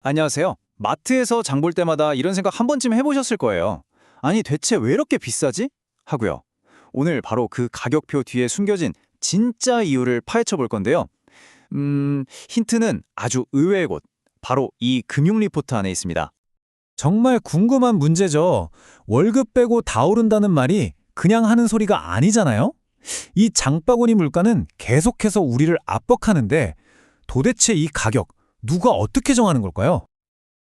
안녕하세요. 마트에서 장볼 때마다 이런 생각 한 번쯤 해보셨을 거예요. 아니, 대체 왜 이렇게 비싸지? 하고요. 오늘 바로 그 가격표 뒤에 숨겨진 진짜 이유를 파헤쳐 볼 건데요. 힌트는 아주 의외의 곳, 바로 이 금융 리포트 안에 있습니다. 정말 궁금한 문제죠. 월급 빼고 다 오른다는 말이 그냥 하는 소리가 아니잖아요? 이 장바구니 물가는 계속해서 우리를 압박하는데 도대체 이 가격 누가 어떻게 정하는 걸까요?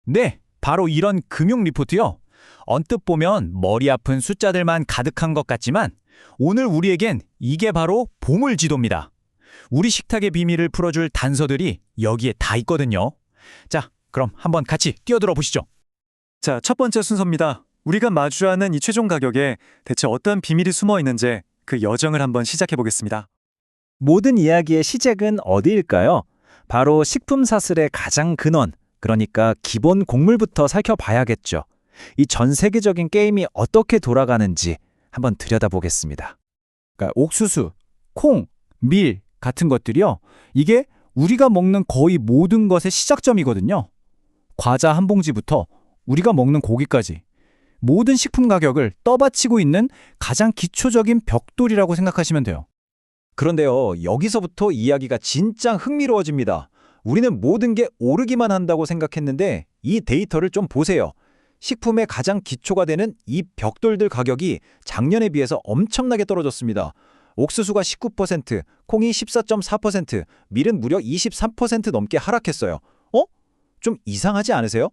네, 바로 이런 금융 리포트요. 언뜻 보면 머리 아픈 숫자들만 가득한 것 같지만 오늘 우리에겐 이게 바로 보물지도입니다. 우리 식탁의 비밀을 풀어줄 단서들이 여기에 다 있거든요. 자, 그럼 한번 같이 뛰어들어 보시죠. 자, 첫 번째 순서입니다. 우리가 마주하는 이 최종 가격에 대체 어떤 비밀이 숨어 있는지 그 여정을 한번 시작해 보겠습니다. 모든 이야기의 시작은 어디일까요? 바로 식품 사슬의 가장 근원, 그러니까 기본 곡물부터 살펴봐야겠죠. 이 전 세계적인 게임이 어떻게 돌아가는지 한번 들여다보겠습니다. 그러니까 옥수수, 콩, 밀 같은 것들이요. 이게 우리가 먹는 거의 모든 것의 시작점이거든요. 과자 한 봉지부터 우리가 먹는 고기까지 모든 식품 가격을 떠받치고 있는 가장 기초적인 벽돌이라고 생각하시면 돼요. 그런데요, 여기서부터 이야기가 진짜 흥미로워집니다. 우리는 모든 게 오르기만 한다고 생각했는데 이 데이터를 좀 보세요. 식품의 가장 기초가 되는 이 벽돌들 가격이 작년에 비해서 엄청나게 떨어졌습니다. 옥수수가 19%, 콩이 14.4%, 밀은 무려 23% 넘게 하락했어요. 좀 이상하지 않으세요?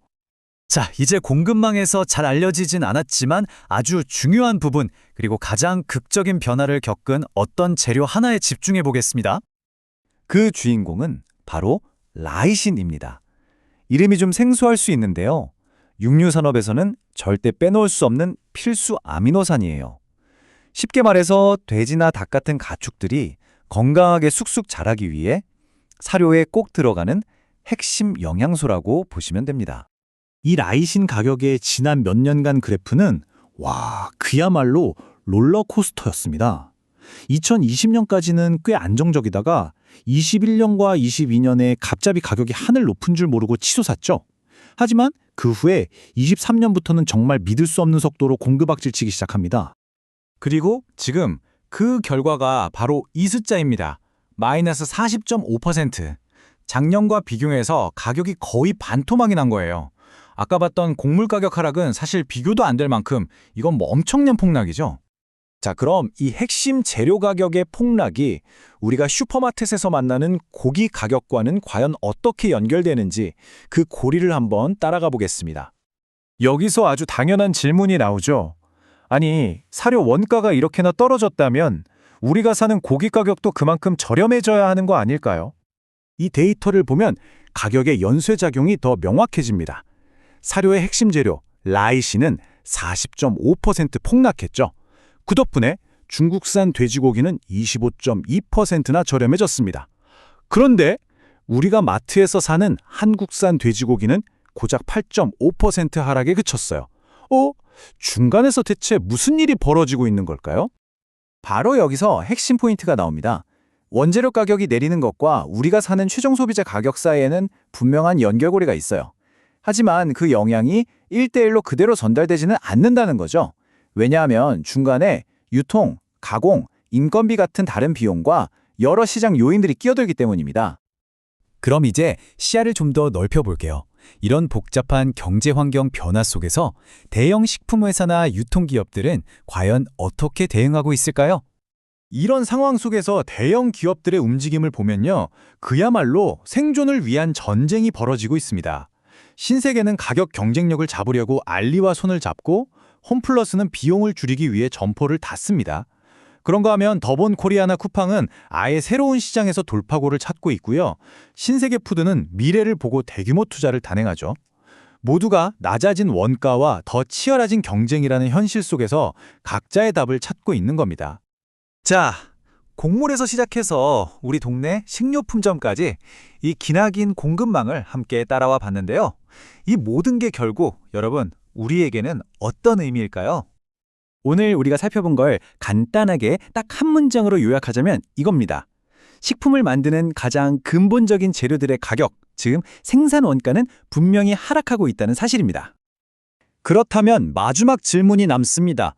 자, 이제 공급망에서 잘 알려지진 않았지만 아주 중요한 부분, 그리고 가장 극적인 변화를 겪은 어떤 재료 하나에 집중해 보겠습니다. 그 주인공은 바로 라이신입니다. 이름이 좀 생소할 수 있는데요. 육류 산업에서는 절대 빼놓을 수 없는 필수 아미노산이에요. 쉽게 말해서 돼지나 닭 같은 가축들이 건강하게 쑥쑥 자라기 위해 사료에 꼭 들어가는 핵심 영양소라고 보시면 됩니다. 이 라이신 가격의 지난 몇 년간 그래프는 그야말로 롤러코스터였습니다. 2020년까지는 꽤 안정적이다가 21년과 22년에 갑자기 가격이 하늘 높은 줄 모르고 치솟았죠. 하지만 그 후에 23년부터는 정말 믿을 수 없는 속도로 공급악질 치기 시작합니다. 그리고 지금 그 결과가 바로 이 숫자입니다. 마이너스 40.5%. 작년과 비교해서 가격이 거의 반토막이 난 거예요. 아까 봤던 곡물 가격 하락은 사실 비교도 안 될 만큼 이건 뭐 엄청난 폭락이죠. 자, 그럼 이 핵심 재료 가격의 폭락이 우리가 슈퍼마켓에서 만나는 고기 가격과는 과연 어떻게 연결되는지 그 고리를 한번 따라가 보겠습니다. 여기서 아주 당연한 질문이 나오죠. 아니, 사료 원가가 이렇게나 떨어졌다면 우리가 사는 고기 가격도 그만큼 저렴해져야 하는 거 아닐까요? 이 데이터를 보면 가격의 연쇄작용이 더 명확해집니다. 사료의 핵심 재료 라이신은 40.5% 폭락했죠. 그 덕분에 중국산 돼지고기는 25.2%나 저렴해졌습니다. 그런데 우리가 마트에서 사는 한국산 돼지고기는 고작 8.5% 하락에 그쳤어요. 중간에서 대체 무슨 일이 벌어지고 있는 걸까요? 바로 여기서 핵심 포인트가 나옵니다. 원재료 가격이 내리는 것과 우리가 사는 최종 소비자 가격 사이에는 분명한 연결고리가 있어요. 하지만 그 영향이 1대1로 그대로 전달되지는 않는다는 거죠. 왜냐하면 중간에 유통, 가공, 인건비 같은 다른 비용과 여러 시장 요인들이 끼어들기 때문입니다. 그럼 이제 시야를 좀 더 넓혀볼게요. 이런 복잡한 경제 환경 변화 속에서 대형 식품회사나 유통기업들은 과연 어떻게 대응하고 있을까요? 이런 상황 속에서 대형 기업들의 움직임을 보면요. 그야말로 생존을 위한 전쟁이 벌어지고 있습니다. 신세계는 가격 경쟁력을 잡으려고 알리와 손을 잡고 홈플러스는 비용을 줄이기 위해 점포를 닫습니다. 그런가 하면 더본 코리아나 쿠팡은 아예 새로운 시장에서 돌파구를 찾고 있고요. 신세계 푸드는 미래를 보고 대규모 투자를 단행하죠. 모두가 낮아진 원가와 더 치열해진 경쟁이라는 현실 속에서 각자의 답을 찾고 있는 겁니다. 자, 곡물에서 시작해서 우리 동네 식료품점까지 이 기나긴 공급망을 함께 따라와 봤는데요. 이 모든 게 결국 여러분 우리에게는 어떤 의미일까요? 오늘 우리가 살펴본 걸 간단하게 딱 한 문장으로 요약하자면 이겁니다. 식품을 만드는 가장 근본적인 재료들의 가격, 즉 생산 원가는 분명히 하락하고 있다는 사실입니다. 그렇다면 마지막 질문이 남습니다.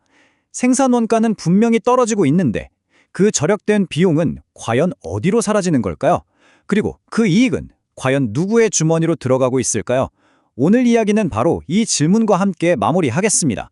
생산 원가는 분명히 떨어지고 있는데 그 절약된 비용은 과연 어디로 사라지는 걸까요? 그리고 그 이익은 과연 누구의 주머니로 들어가고 있을까요? 오늘 이야기는 바로 이 질문과 함께 마무리하겠습니다.